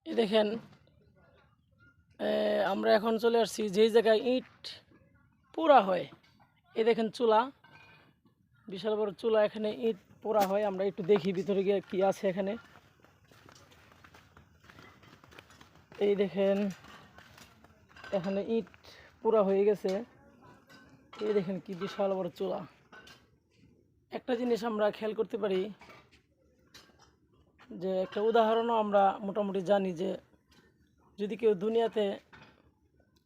এই দেখেন আমরা এখন চলে আসছি যেই জায়গায় ইট পোড়া হয়। এই দেখেন চুলা, বিশাল বড় চুলা, এখানে ইট পোড়া হয়। আমরা একটু দেখি ভিতরে গিয়ে কি আছে এখানে। এই দেখেন এখানে ইট পোড়া হয়ে গেছে। এই দেখেন কি বিশাল বড় চুলা। একটা জিনিস আমরা খেয়াল করতে পারি যে একটা উদাহরণও আমরা মোটামুটি জানি যে যদি কেউ দুনিয়াতে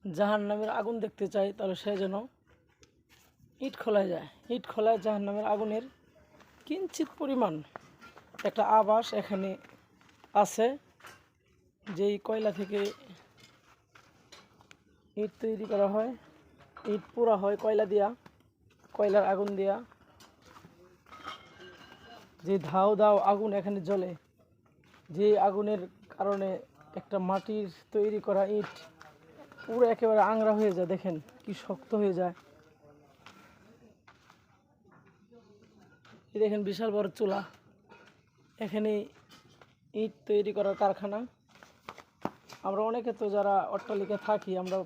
জাহান্নামের আগুন দেখতে চায় তাহলে সে যেন ইট খোলায় যায়। ইট খোলায় জাহান্নামের আগুনের কিঞ্চিত পরিমাণ একটা আভাস এখানে আছে। যেই কয়লা থেকে ইট তৈরি করা হয়, ইট পোড়া হয় কয়লা দিয়া, কয়লার আগুন দিয়া, যে ধাও ধাও আগুন এখানে জ্বলে, যে আগুনের কারণে একটা মাটির তৈরি করা ইট পুরো একেবারে আংরা হয়ে যায়। দেখেন কি শক্ত হয়ে যায়। এই দেখেন বিশাল বড় চুলা, এখানে ইট তৈরি করার কারখানা। আমরা অনেকে তো যারা অট্টালিকা থাকি আমরা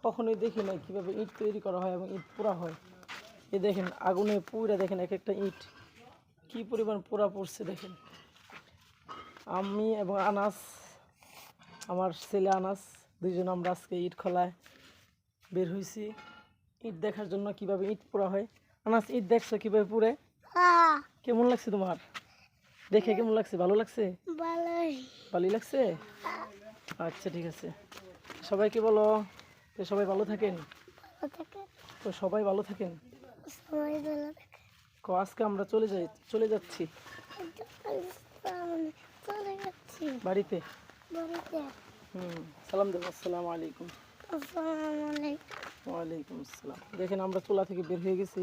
কখনোই দেখি না কীভাবে ইট তৈরি করা হয় এবং ইট পোড়া হয়। এই দেখেন আগুনে পুড়ে দেখেন এক একটা ইট কি পরিমাণ পোড়া পড়ছে। দেখেন আমি এবং আনাস, আমার ছেলে আনাস, দুইজন আমরা আজকে ইট খোলায় বের হয়েছি ইট দেখার জন্য কিভাবে ইট পোড়া হয়। আনাস, ইট দেখছো কিভাবে পুড়ে? কেমন লাগছে তোমার দেখে? কেমন লাগছে? ভালো লাগছে? ভালোই লাগছে। আচ্ছা ঠিক আছে, সবাইকে বলো তো সবাই ভালো থাকেন। তো সবাই ভালো থাকেন। আজকে আমরা চলে যাচ্ছি বাড়িতে। সালাম দেবো। আসসালামু আলাইকুম। ওয়ালাইকুম আসসালাম। দেখেন আমরা চুলা থেকে বের হয়ে গেছি।